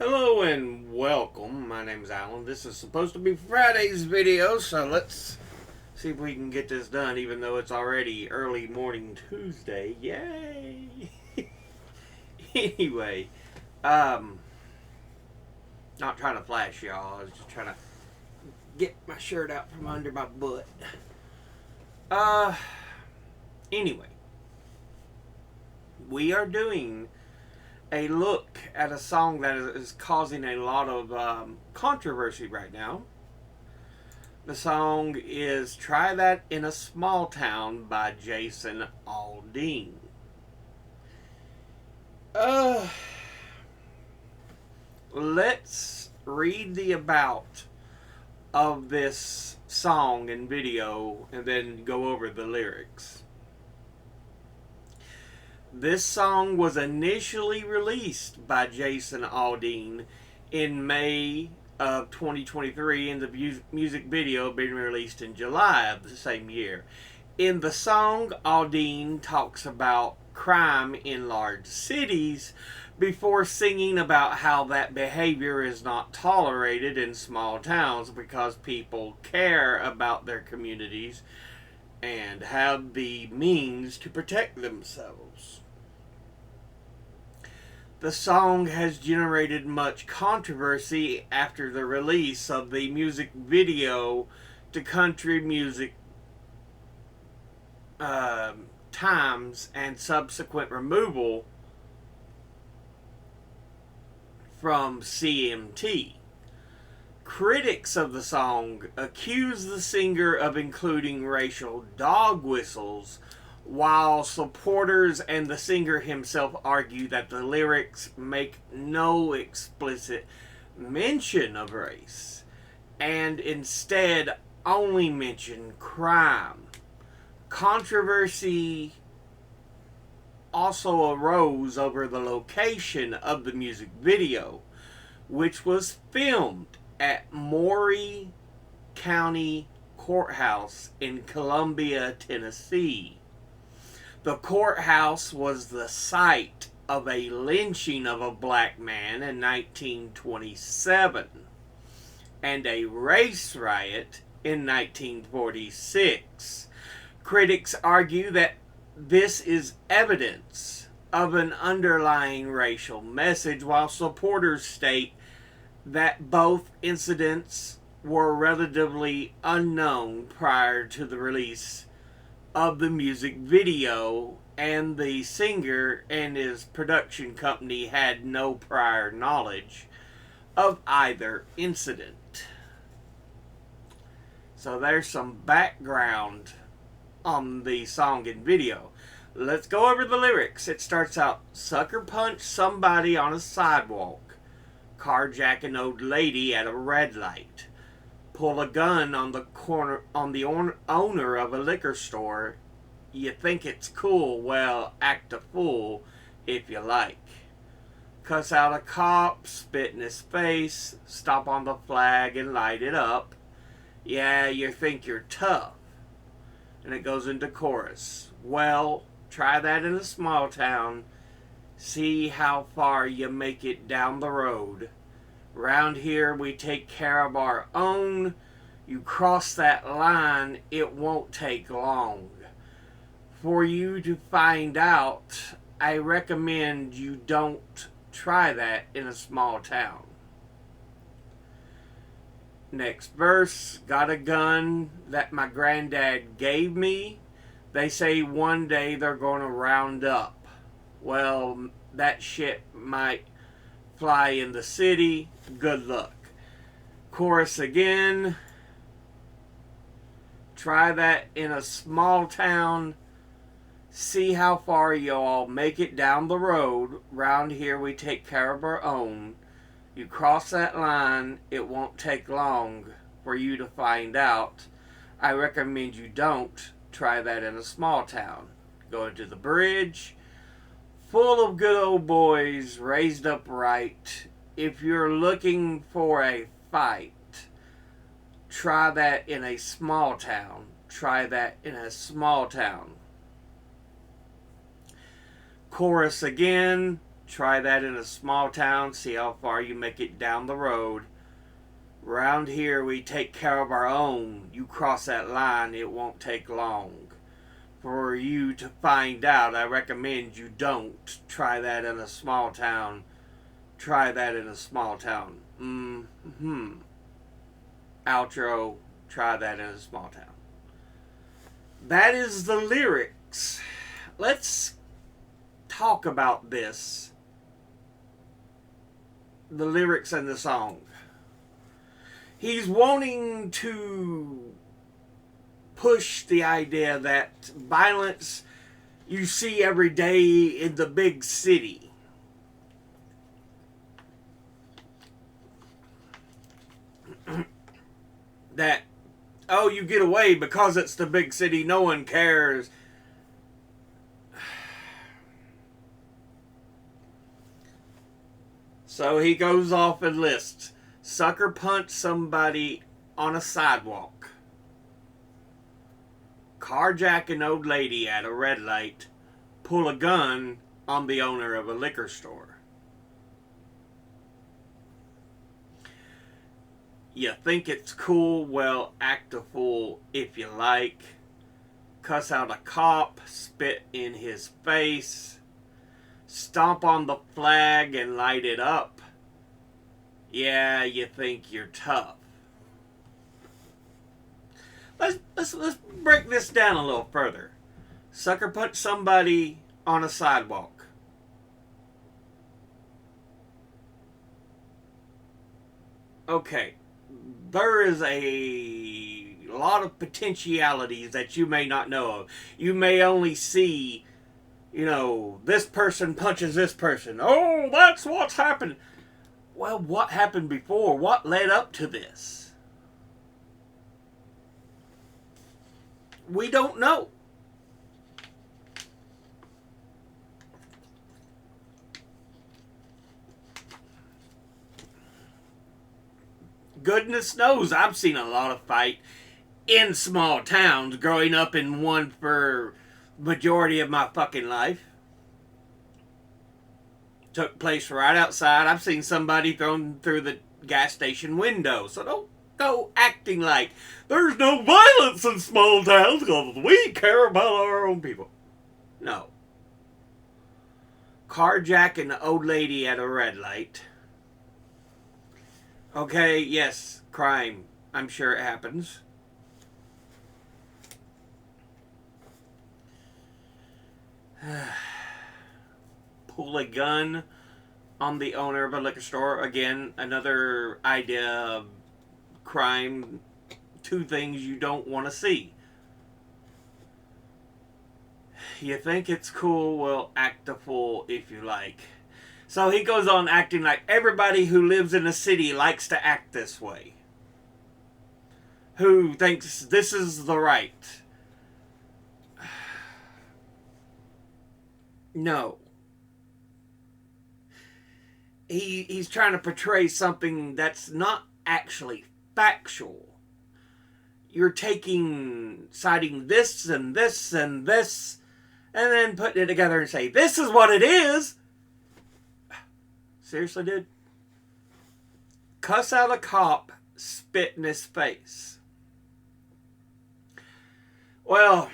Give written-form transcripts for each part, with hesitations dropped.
Hello and welcome. My name is Alan. This is supposed to be Friday's video, so let's see if we can get this done, even though it's already early morning Tuesday. Yay! Anyway, not trying to flash y'all. I was just trying to get my shirt out from under my butt. Uh, anyway, we are doing a look at a song that is causing a lot of controversy right now. The song is Try That in a Small Town by Jason Aldean. Let's read the about of this song and video and then go over the lyrics. This song was initially released by Jason Aldean in May of 2023, and the music video being released in July of the same year. In the song, Aldean talks about crime in large cities before singing about how that behavior is not tolerated in small towns because people care about their communities and have the means to protect themselves. The song has generated much controversy after the release of the music video to country music times and subsequent removal from CMT. Critics of the song accuse the singer of including racial dog whistles, while supporters and the singer himself argue that the lyrics make no explicit mention of race and instead only mention crime. Controversy also arose over the location of the music video, which was filmed at Maury County Courthouse in Columbia, Tennessee. The courthouse was the site of a lynching of a black man in 1927 and a race riot in 1946. Critics argue that this is evidence of an underlying racial message, while supporters state that both incidents were relatively unknown prior to the release of the music video, and the singer and his production company had no prior knowledge of either incident. So there's some background on the song and video. Let's go over the lyrics. It starts out, sucker punch somebody on a sidewalk, carjack an old lady at a red light, pull a gun on the owner of a liquor store. You think it's cool? Well, act a fool if you like. Cuss out a cop, spit in his face, stop on the flag and light it up. Yeah, you think you're tough. And it goes into chorus. Well, try that in a small town. See how far you make it down the road. Round here we take care of our own. You cross that line, it won't take long. For you to find out, I recommend you don't try that in a small town. Next verse, got a gun that my granddad gave me. They say one day they're going to round up. Well, that shit might fly in the city. Good luck. Chorus again. Try that in a small town. See how far y'all make it down the road. Round here we take care of our own. You cross that line, it won't take long for you to find out. I recommend you don't try that in a small town. Going to the bridge. Full of good old boys raised up right. If you're looking for a fight, try that in a small town. Try that in a small town. Chorus again. Try that in a small town, see how far you make it down the road. Round here, we take care of our own. You cross that line, it won't take long. For you to find out, I recommend you don't. Try that in a small town. Try that in a small town. Outro, try that in a small town. That is the lyrics. Let's talk about this. The lyrics and the song. He's wanting to push the idea that violence you see every day in the big city. That, oh, you get away because it's the big city, no one cares. So he goes off and lists: sucker punch somebody on a sidewalk, carjack an old lady at a red light, pull a gun on the owner of a liquor store. You think it's cool? Well, act a fool if you like. Cuss out a cop, spit in his face, stomp on the flag and light it up. Yeah, you think you're tough. Let's break this down a little further. Sucker punch somebody on a sidewalk. Okay, there is a lot of potentialities that you may not know of. You may only see, this person punches this person. Oh, that's what's happened. Well, what happened before? What led up to this? We don't know. Goodness knows I've seen a lot of fight in small towns growing up in one for majority of my fucking life. Took place right outside. I've seen somebody thrown through the gas station window. So don't go acting like there's no violence in small towns because we care about our own people. No. Carjacking an old lady at a red light. Okay, yes, crime. I'm sure it happens. Pull a gun on the owner of a liquor store. Again, another idea of crime. Two things you don't want to see. You think it's cool? Well, act a fool if you like. So he goes on acting like everybody who lives in a city likes to act this way. Who thinks this is the right. No. He's trying to portray something that's not actually factual. You're citing this and this and this, and then putting it together and say, this is what it is. Seriously, dude? Cuss out a cop, spit in his face. Well,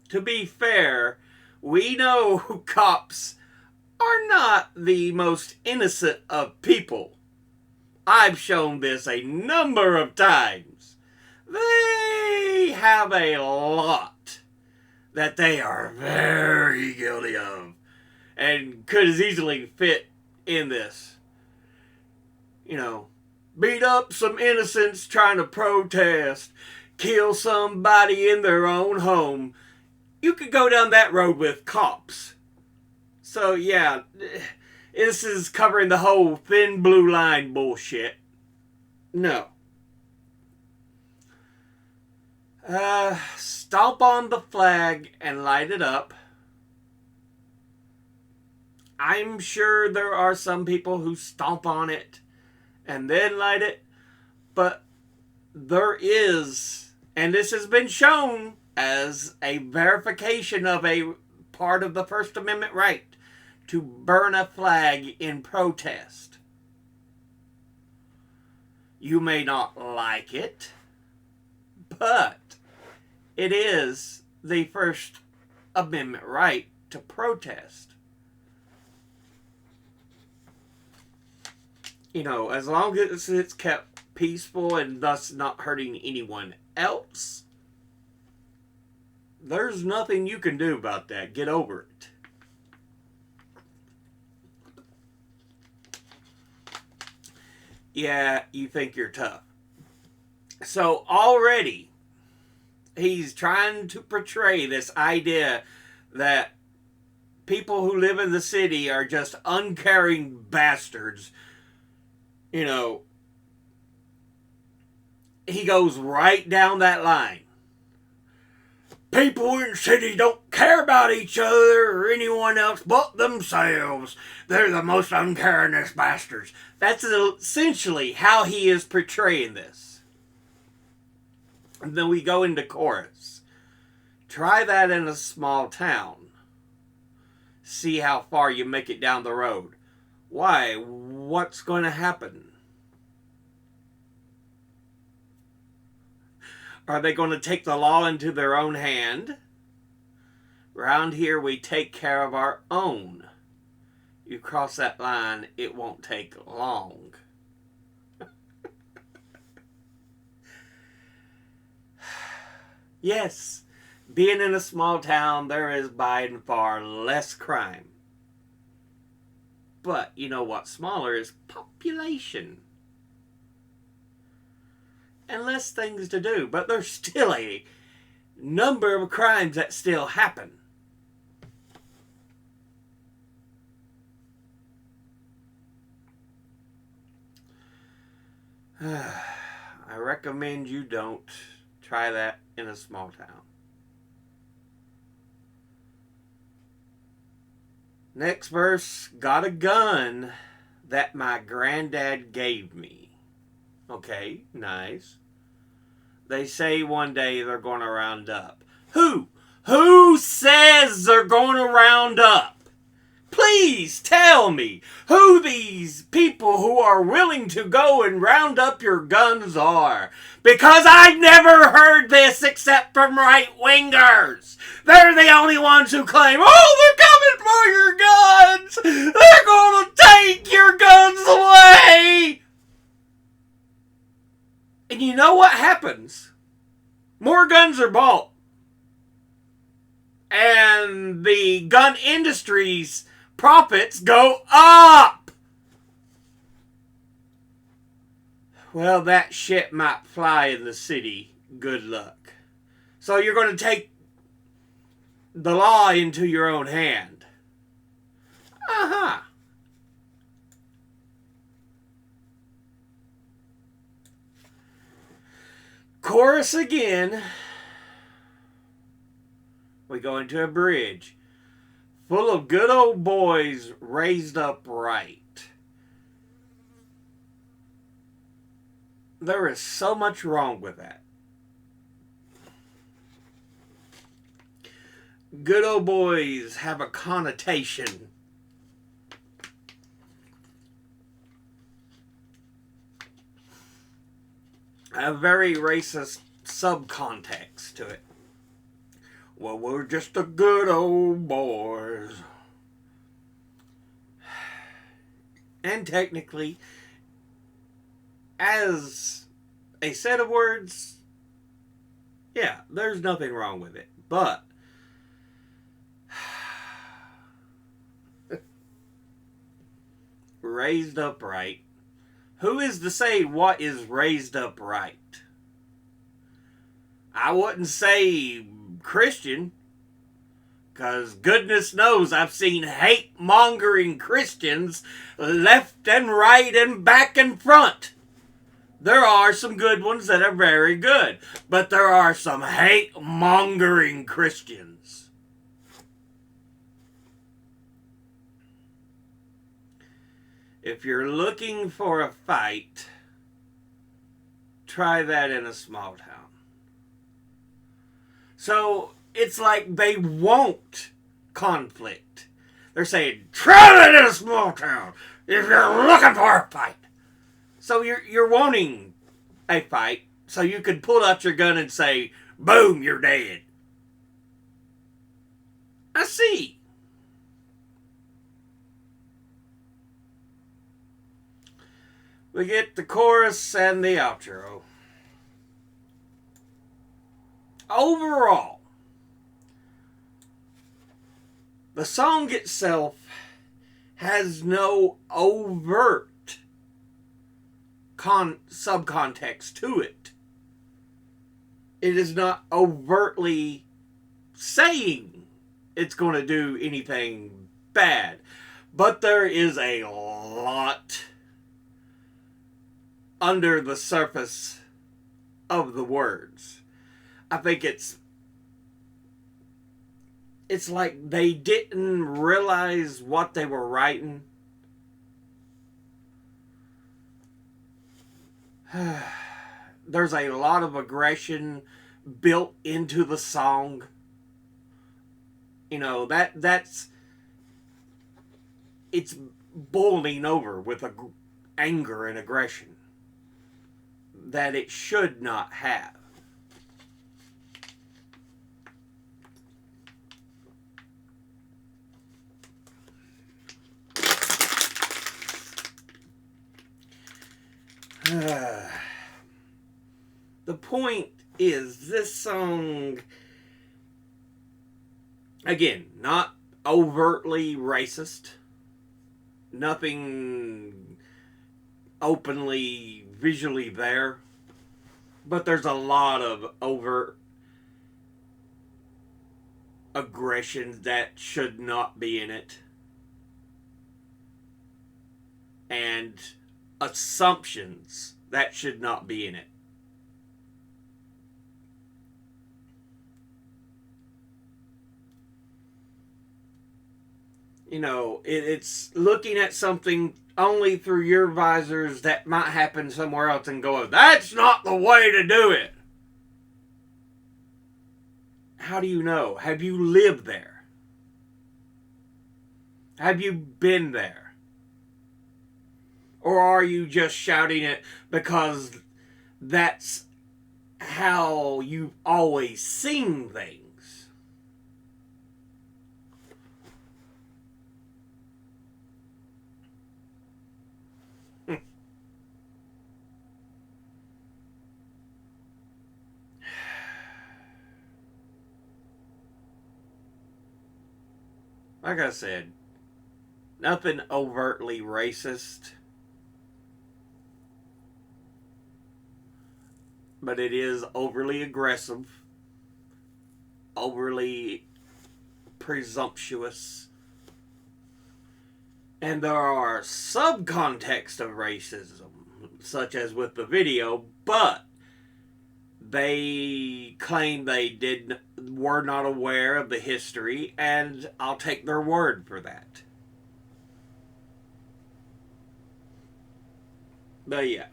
to be fair, we know cops are not the most innocent of people. I've shown this a number of times. They have a lot that they are very guilty of and could as easily fit in this. Beat up some innocents trying to protest, kill somebody in their own home. You could go down that road with cops. So, yeah, this is covering the whole thin blue line bullshit. No. Stomp on the flag and light it up. I'm sure there are some people who stomp on it and then light it. But there is, and this has been shown as a verification of a part of the First Amendment right, to burn a flag in protest. You may not like it, but it is the First Amendment right to protest. As long as it's kept peaceful and thus not hurting anyone else, there's nothing you can do about that. Get over it. Yeah, you think you're tough. So already, he's trying to portray this idea that people who live in the city are just uncaring bastards. He goes right down that line. People in the city don't care about each other or anyone else but themselves. They're the most uncaringest bastards. That's essentially how he is portraying this. And then we go into chorus. Try that in a small town. See how far you make it down the road. Why? What's going to happen? Are they going to take the law into their own hand? Around here, we take care of our own. You cross that line, it won't take long. Yes, being in a small town, there is by and far less crime. But you know what's smaller is population. And less things to do. But there's still a number of crimes that still happen. I recommend you don't try that in a small town. Next verse, got a gun that my granddad gave me. Okay, nice. They say one day they're going to round up. Who? Who says they're going to round up? Please tell me who these people who are willing to go and round up your guns are. Because I've never heard this except from right-wingers. They're the only ones who claim, oh, they're coming for your guns. They're going to take your guns away. And you know what happens? More guns are bought. And the gun industry's profits go up. Well, that shit might fly in the city. Good luck. So you're going to take the law into your own hand. Uh-huh. Chorus again. We go into a bridge. Full of good old boys raised up right. There is so much wrong with that. Good old boys have a connotation. A very racist subcontext to it. Well, we're just the good old boys. And technically, as a set of words, yeah, there's nothing wrong with it. But raised upright. Who is to say what is raised upright? I wouldn't say Christian, because goodness knows I've seen hate-mongering Christians left and right and back and front. There are some good ones that are very good, but there are some hate-mongering Christians. If you're looking for a fight, try that in a small town. So it's like they want conflict. They're saying, travel in a small town if you're looking for a fight. So you're wanting a fight, so you could pull out your gun and say, boom, you're dead. I see. We get the chorus and the outro. Overall, the song itself has no overt subcontext to it. It is not overtly saying it's going to do anything bad. But there is a lot under the surface of the words. I think it's like they didn't realize what they were writing. There's a lot of aggression built into the song. You know, that's it's boiling over with anger and aggression that it should not have. The point is, this song, again, not overtly racist, nothing openly visually there, but there's a lot of overt aggression that should not be in it, and assumptions that should not be in it. You know, it's looking at something only through your visors that might happen somewhere else and going, that's not the way to do it. How do you know? Have you lived there? Have you been there? Or are you just shouting it because that's how you've always seen things? Like I said, nothing overtly racist, but it is overly aggressive, overly presumptuous, and there are subcontexts of racism, such as with the video, but they claim they were not aware of the history, and I'll take their word for that. But yeah,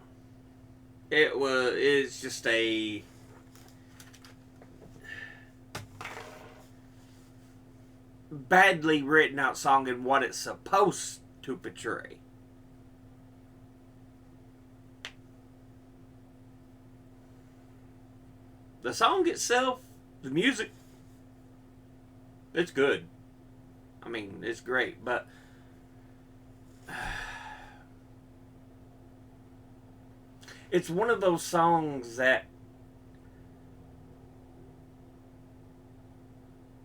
it's just a badly written out song in what it's supposed to portray. The song itself, the music, it's good. I mean, it's great, but it's one of those songs that,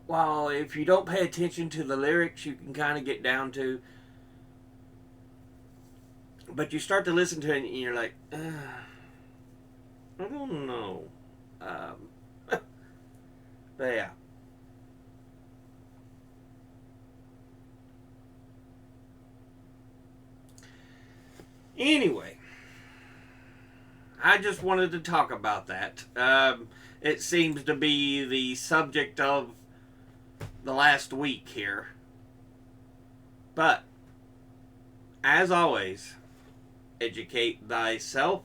while if you don't pay attention to the lyrics, you can kind of get down to, but you start to listen to it and you're like, I don't know. But yeah. Anyway, I just wanted to talk about that. It seems to be the subject of the last week here. But, as always, educate thyself.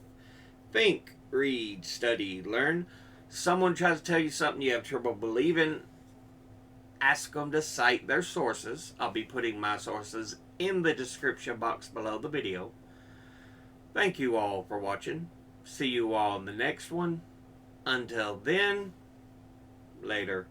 Think, read, study, learn. Someone tries to tell you something you have trouble believing, ask them to cite their sources. I'll be putting my sources in the description box below the video. Thank you all for watching. See you all in the next one. Until then, later.